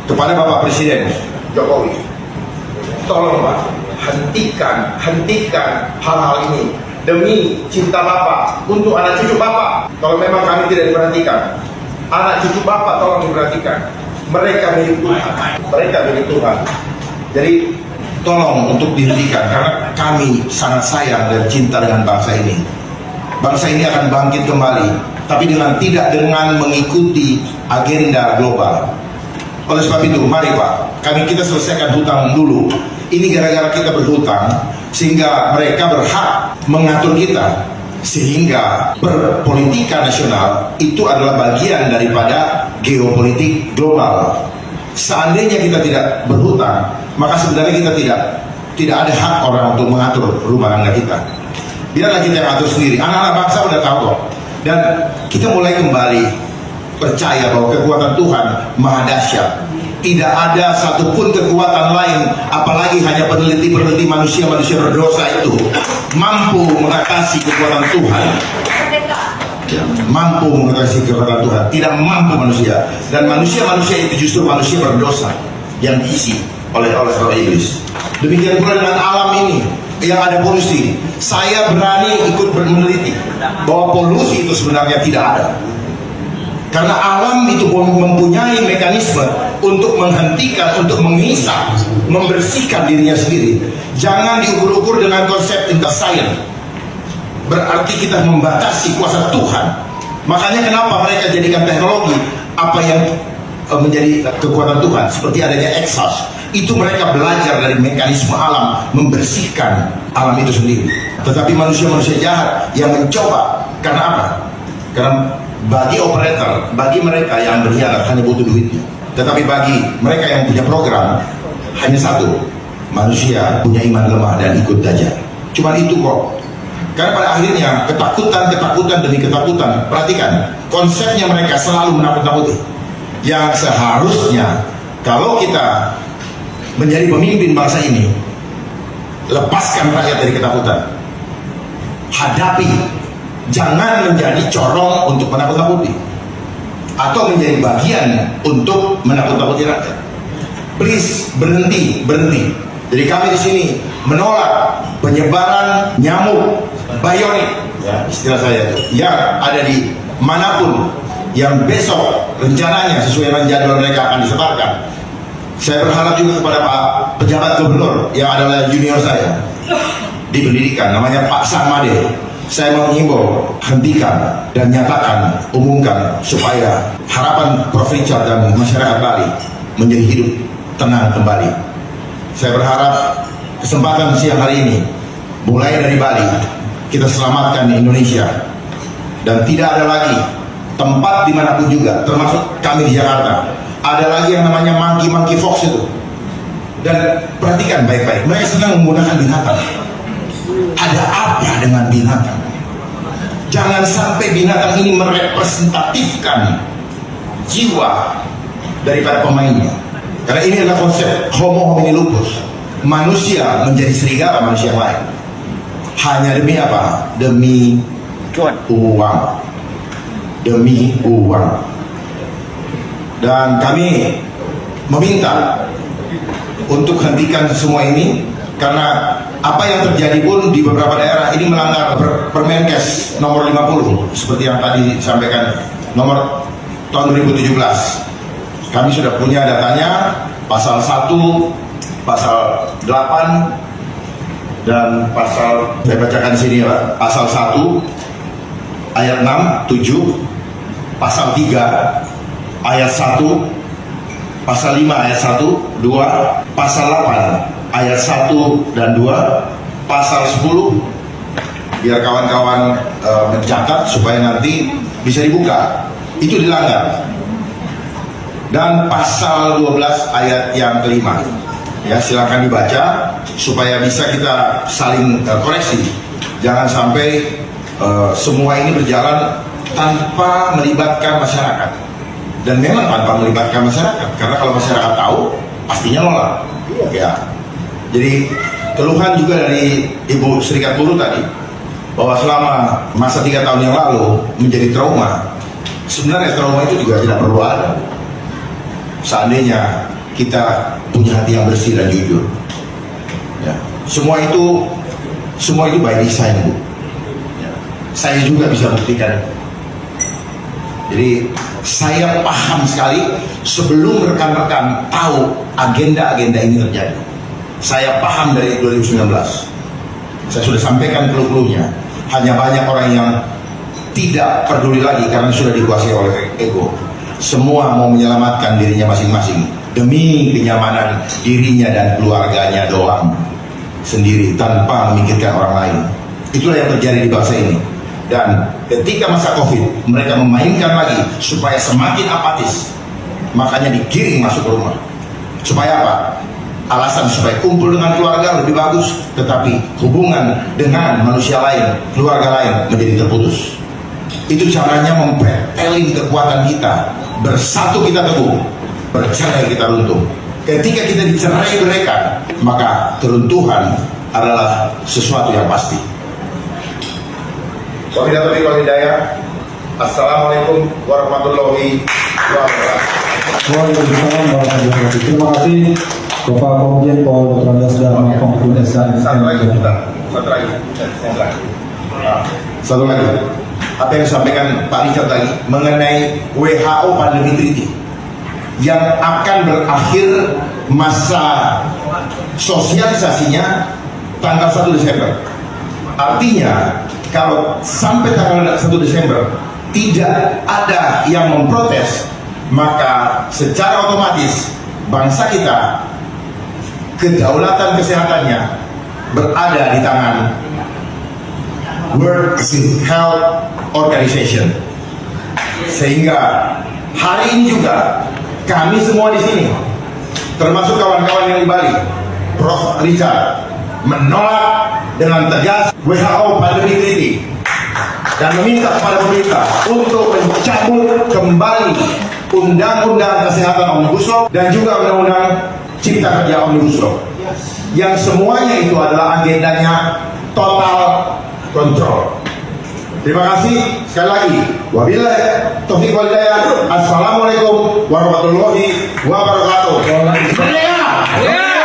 kepada Bapak Presiden Jokowi, tolong Pak, hentikan hal-hal ini demi cinta Bapak untuk anak cucu Bapak. Kalau memang kami tidak diperhatikan, anak cucu Bapak tolong diperhatikan. Mereka milik Tuhan. Jadi tolong untuk dihentikan, karena kami sangat sayang dan cinta dengan bangsa ini. Bangsa ini akan bangkit kembali, tapi tidak dengan mengikuti agenda global. Oleh sebab itu, mari Pak, kita selesaikan hutang dulu. Ini gara-gara kita berhutang, sehingga mereka berhak mengatur kita, sehingga berpolitika nasional itu adalah bagian daripada geopolitik global. Seandainya kita tidak berhutang, maka sebenarnya kita tidak ada hak orang untuk mengatur rumah tangga kita. Biarlah kita yang atur sendiri. Anak-anak bangsa udah tahu kok. Dan kita mulai kembali percaya bahwa kekuatan Tuhan maha dahsyat. Tidak ada satupun kekuatan lain, apalagi hanya peneliti manusia berdosa itu mampu mengatasi kekuatan Tuhan. Mampu mengatasi kekuatan Tuhan. Tidak mampu manusia. Dan manusia itu justru manusia berdosa yang diisi oleh iblis. Demikian pula dengan alam ini yang ada polusi. Saya berani ikut meneliti bahwa polusi itu sebenarnya tidak ada, karena alam itu mempunyai mekanisme untuk menghentikan, untuk menghisap, membersihkan dirinya sendiri. Jangan diukur-ukur dengan konsep science. Berarti kita membatasi kuasa Tuhan. Makanya kenapa mereka jadikan teknologi apa yang menjadi kekuatan Tuhan, seperti adanya exhaust. Itu mereka belajar dari mekanisme alam, membersihkan alam itu sendiri. Tetapi manusia jahat yang mencoba, karena apa? Karena bagi operator, bagi mereka yang berkhianat hanya butuh duitnya. Tetapi bagi mereka yang punya program, hanya satu, manusia punya iman lemah dan ikut dajjal. Cuma itu kok. Karena pada akhirnya ketakutan demi ketakutan. Perhatikan, konsepnya mereka selalu menakut-nakuti. Yang seharusnya kalau kita menjadi pemimpin bangsa ini, lepaskan rakyat dari ketakutan. Hadapi, jangan menjadi corong untuk menakut-nakuti atau menjadi bagian untuk menakut-nakuti rakyat. Please, berhenti. Jadi kami di sini menolak penyebaran nyamuk bionik, ya, istilah saya itu, yang ada di manapun, yang besok rencananya sesuai dengan jadwal mereka akan disebarkan. Saya berharap juga kepada Pak pejabat gubernur yang adalah junior saya di pendidikan, namanya Pak Samade. Saya mengimbau, hentikan dan nyatakan, umumkan supaya harapan Prof. Richard dan masyarakat Bali menjadi hidup tenang kembali. Saya berharap kesempatan siang hari ini, mulai dari Bali, kita selamatkan Indonesia, dan tidak ada lagi tempat dimanapun juga, termasuk kami di Jakarta, ada lagi yang namanya monkey fox itu. Dan perhatikan baik-baik, mereka senang menggunakan binatang. Ada apa dengan binatang? Jangan sampai binatang ini merepresentatifkan jiwa daripada pemainnya. Karena ini adalah konsep homo homini lupus. Manusia menjadi serigala manusia yang lain. Hanya demi apa? Demi uang. Demi uang. Dan kami meminta untuk hentikan semua ini, karena apa yang terjadi pun di beberapa daerah ini melanggar Permenkes nomor 50 seperti yang tadi disampaikan, nomor tahun 2017. Kami sudah punya datanya, pasal 1, pasal 8, dan pasal, saya bacakan di sini Pak, pasal 1 ayat 6, 7, pasal 3 ayat 1, pasal 5 ayat 1, 2, pasal 8 ayat 1 dan 2, pasal 10, biar kawan-kawan mencatat supaya nanti bisa dibuka, itu dilanggar. Dan pasal 12 ayat yang kelima, ya, silakan dibaca supaya bisa kita saling koreksi. Jangan sampai semua ini berjalan tanpa melibatkan masyarakat. Dan memang tanpa melibatkan masyarakat, karena kalau masyarakat tahu pastinya nolak. Ya. Jadi keluhan juga dari Ibu Serikat Buruh tadi, bahwa selama masa 3 tahun yang lalu menjadi trauma. Sebenarnya trauma itu juga tidak perlu ada. Seandainya kita punya hati yang bersih dan jujur. Ya. Semua itu by design, Bu. Ya. Saya juga bisa buktikan. Jadi saya paham sekali sebelum rekan-rekan tahu agenda-agenda ini terjadi. Saya paham dari 2019. Saya sudah sampaikan clue-cluenya. Hanya banyak orang yang tidak peduli lagi karena sudah dikuasai oleh ego. Semua mau menyelamatkan dirinya masing-masing demi kenyamanan dirinya dan keluarganya doang sendiri tanpa memikirkan orang lain. Itulah yang terjadi di bangsa ini. Dan ketika masa Covid, mereka memainkan lagi supaya semakin apatis. Makanya digiring masuk ke rumah. Supaya apa? Alasan supaya kumpul dengan keluarga lebih bagus, tetapi hubungan dengan manusia lain, keluarga lain menjadi terputus. Itu caranya mempeteling kekuatan kita. Bersatu kita teguh, bercerai kita runtuh. Ketika kita dicerai-beraikan, maka keruntuhan adalah sesuatu yang pasti. Wabillahi taufiq wal hidayah. Assalamualaikum warahmatullahi wabarakatuh. Waalaikumsalam warahmatullahi wabarakatuh. Terima kasih Bapak Komjen Pol Dr. Andes Dharma Pengkudesan. Satu lagi. Satu lagi. Apa yang disampaikan Pak Richard tadi mengenai WHO Pandemi Treaty yang akan berakhir masa sosialisasinya tanggal 1 Desember. Artinya kalau sampai tanggal 1 Desember tidak ada yang memprotes, maka secara otomatis bangsa kita kedaulatan kesehatannya berada di tangan World Health Organization. Sehingga hari ini juga kami semua di sini, termasuk kawan-kawan yang di Bali, Prof. Richard, menolak dengan tegas WHO Pandemi Treaty dan meminta kepada pemerintah untuk mencabut kembali Undang-Undang Kesehatan Omnibus Law dan juga Undang-Undang Cipta Kerja Omnibus Law, yang semuanya itu adalah agendanya total kontrol. Terima kasih sekali lagi. Wabillahi taufiq wal hidayah. Assalamualaikum warahmatullahi wabarakatuh. Waalaikumsalam.